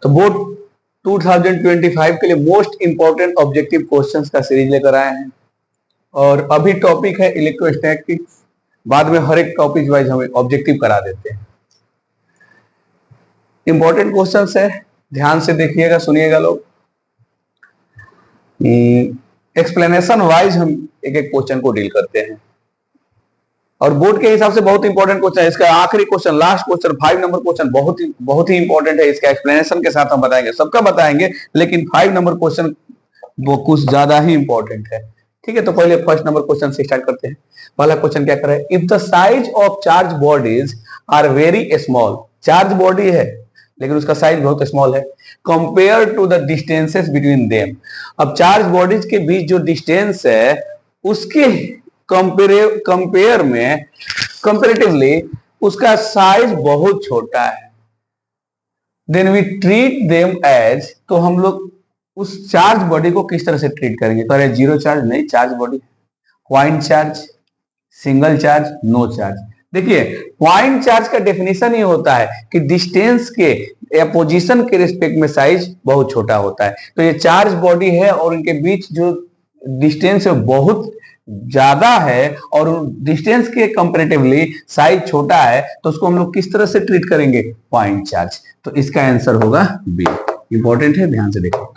तो बोर्ड 2025 के लिए मोस्ट इंपॉर्टेंट ऑब्जेक्टिव क्वेश्चंस का सीरीज लेकर आए हैं और अभी टॉपिक है इलेक्ट्रोस्टैटिक्स। बाद में हर एक टॉपिक वाइज हमें ऑब्जेक्टिव करा देते हैं। इंपॉर्टेंट क्वेश्चंस है, ध्यान से देखिएगा, सुनिएगा लोग। एक्सप्लेनेशन वाइज हम एक एक क्वेश्चन को डील करते हैं और बोर्ड के हिसाब से बहुत इंपॉर्टेंट क्वेश्चन है। इसका आखिरी question, last question, 5 number question बहुत ही इंपॉर्टेंट है। इसका एक्सप्लेनेशन के साथ हम बताएंगे, सबका बताएंगे, लेकिन 5 नंबर क्वेश्चन वो कुछ ज्यादा ही इंपॉर्टेंट है। ठीक है, तो पहले फर्स्ट नंबर क्वेश्चन से स्टार्ट करते हैं। पहला क्वेश्चन क्या कर रहा है? If the size of charge bodies are very small, charge body है लेकिन उसका साइज बहुत स्मॉल है, compare to the distances between them. अब चार्ज बॉडीज के बीच जो डिस्टेंस है उसके कंपेयर में कंपेरेटिवली उसका साइज बहुत छोटा है। Then we treat them as, तो हम लोग उस चार्ज बॉडी को किस तरह से ट्रीट करेंगे? तो अरे जीरो चार्ज नहीं, charge body, point charge, single charge, no charge. देखिए, पॉइंट चार्ज का डेफिनेशन ही होता है कि डिस्टेंस के या पोजीशन के रिस्पेक्ट में साइज बहुत छोटा होता है। तो ये चार्ज बॉडी है और इनके बीच जो डिस्टेंस है बहुत ज्यादा है और डिस्टेंस के कंपैरेटिवली साइज छोटा है, तो उसको हम लोग किस तरह से ट्रीट करेंगे? Point charge. तो इसका आंसर होगा बी। इंपॉर्टेंट है, ध्यान से देखो।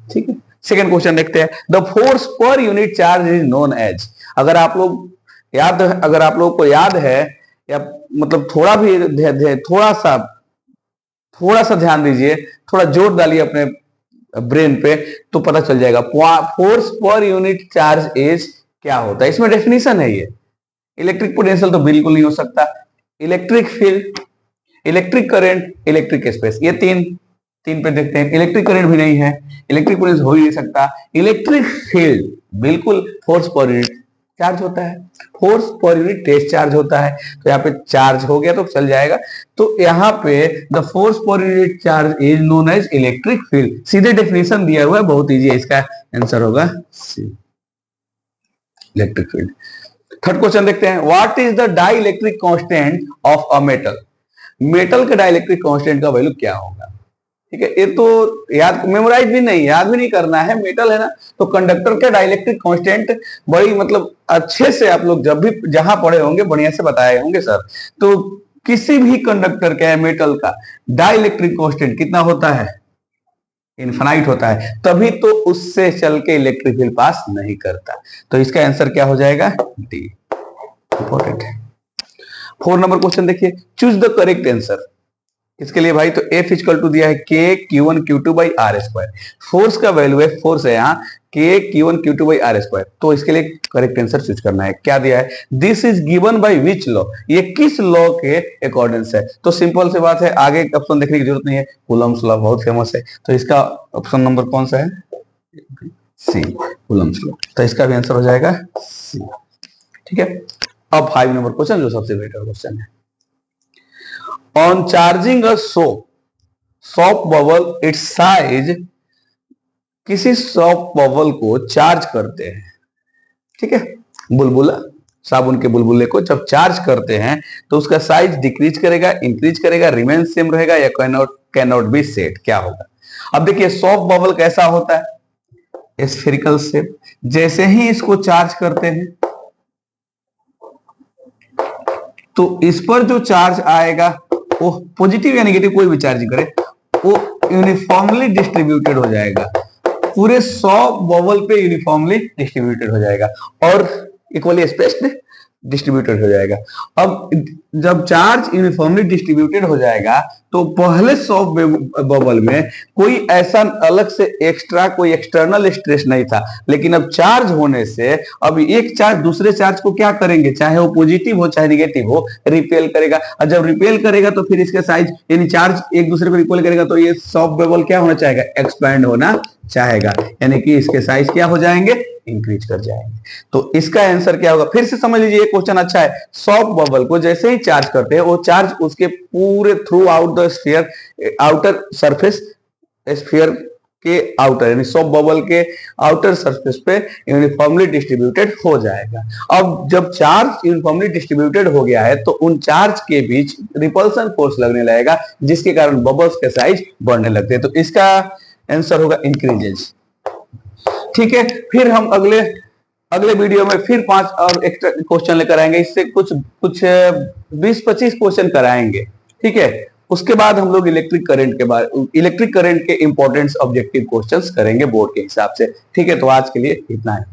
ठीक है, सेकंड क्वेश्चन देखते हैं। The force per unit charge is known as. अगर आप लोग को याद है या मतलब थोड़ा सा ध्यान दीजिए, थोड़ा जोर डालिए अपने ब्रेन पे, तो पता चल जाएगा force per unit charge is क्या होता है। इसमें डेफिनेशन है ये। इलेक्ट्रिक पोटेंशियल तो बिल्कुल नहीं हो सकता, electric field, electric current, electric space, ये तीन पे देखते हैं। इलेक्ट्रिक करंट भी नहीं है, इलेक्ट्रिक पोटेंशियल हो ही नहीं सकता। इलेक्ट्रिक फील्ड बिल्कुल फोर्स पर यूनिट चार्ज होता है, force per unit test charge होता है। तो यहाँ पे चार्ज हो गया तो चल जाएगा। तो यहाँ पे the force per unit charge is known as electric field. सीधे डेफिनेशन दिया हुआ है, बहुत इजी है। इसका आंसर होगा C, electric field. Third question देखते हैं। What is the dielectric constant of a metal? Metal के डाई इलेक्ट्रिक कांस्टेंट का वैल्यू क्या होगा? ठीक है, ये तो मेमोराइज भी नहीं, याद भी नहीं करना है। मेटल है ना, तो कंडक्टर का डाइलेक्ट्रिक कांस्टेंट बड़ी मतलब अच्छे से आप लोग जब भी जहां पढ़े होंगे बढ़िया से बताए होंगे सर। तो किसी भी कंडक्टर का मेटल का डाइलेक्ट्रिक कांस्टेंट कितना होता है? इनफाइनाइट होता है, तभी तो उससे चल के इलेक्ट्रिक फील्ड पास नहीं करता। तो इसका आंसर क्या हो जाएगा? डी। इंपॉर्टेंट है। 4 नंबर क्वेश्चन देखिए। Choose the correct answer. इसके लिए भाई तो F इक्वल टू दिया है K Q1 Q2 by R square. Force का वैल्यू है, फोर्स है यहाँ K Q1 Q2 by R square. तो इसके लिए करेक्ट आंसर चूज करना है। क्या दिया है? This is given by which law? ये किस लॉ के अकॉर्डिंग है? तो सिंपल सी बात है, आगे ऑप्शन देखने की जरूरत नहीं है, कूलम्स लॉ बहुत फेमस है। तो इसका ऑप्शन नंबर कौन सा है? सी, कूलम्स लॉ। तो इसका भी आंसर हो जाएगा सी। ठीक है, अब 5 नंबर क्वेश्चन जो सबसे बेटर क्वेश्चन है। On charging a soap bubble, its size, किसी सोप बबल को चार्ज करते हैं, ठीक है, बुलबुला, साबुन के बुलबुले को जब चार्ज करते हैं तो उसका साइज डिक्रीज करेगा, इंक्रीज करेगा, रिमेन सेम रहेगा या कैन नॉट बी सेट? क्या होगा? अब देखिए, सोप बबल कैसा होता है? Spherical shape. जैसे ही इसको चार्ज करते हैं तो इस पर जो चार्ज आएगा वो पॉजिटिव या नेगेटिव कोई भी चार्जिंग करे, वो यूनिफॉर्मली डिस्ट्रीब्यूटेड हो जाएगा, पूरे 100 बबल पे यूनिफॉर्मली डिस्ट्रीब्यूटेड हो जाएगा और इक्वली स्पेस्ड डिस्ट्रीब्यूटेड हो जाएगा। अब जब चार्ज यूनिफॉर्मली डिस्ट्रीब्यूटेड हो जाएगा तो पहले 100 बबल में कोई ऐसा अलग से एक्स्ट्रा कोई एक्सटर्नल स्ट्रेस नहीं था, लेकिन अब चार्ज होने से अब एक चार्ज दूसरे चार्ज को क्या करेंगे, चाहे वो पॉजिटिव हो चाहे निगेटिव हो, रिपेल करेगा। और जब रिपेल करेगा तो फिर इसके साइज यानी चार्ज एक दूसरे को रिपेल करेगा तो ये 100 बबल क्या होना चाहेगा? एक्सपैंड होना चाहेगा, यानी कि इसके साइज क्या हो जाएंगे? इंक्रीज कर जाएंगे। तो इसका आंसर क्या होगा? फिर से समझ लीजिए, ये क्वेश्चन अच्छा है। सॉफ्ट बबल को जैसे ही चार्ज करते हैं वो चार्ज उसके पूरे through out the sphere, outer surface sphere के आउटर यानी सॉफ्ट बबल के आउटर सरफेस पे यूनिफॉर्मली डिस्ट्रीब्यूटेड हो जाएगा। अब जब चार्ज यूनिफॉर्मली डिस्ट्रीब्यूटेड हो गया है तो उन चार्ज के बीच रिपल्सन फोर्स लगने लगेगा, जिसके कारण बबल्स के साइज बढ़ने लगते हैं। तो इसका आंसर होगा इंक्रीजेस। ठीक है, फिर हम अगले वीडियो में फिर 5 और एक्स्ट्रा क्वेश्चन लेकर आएंगे। इससे कुछ 20-25 क्वेश्चन कराएंगे। ठीक है, उसके बाद हम लोग इलेक्ट्रिक करंट के इंपॉर्टेंट ऑब्जेक्टिव क्वेश्चंस करेंगे बोर्ड के हिसाब से। ठीक है, तो आज के लिए इतना है।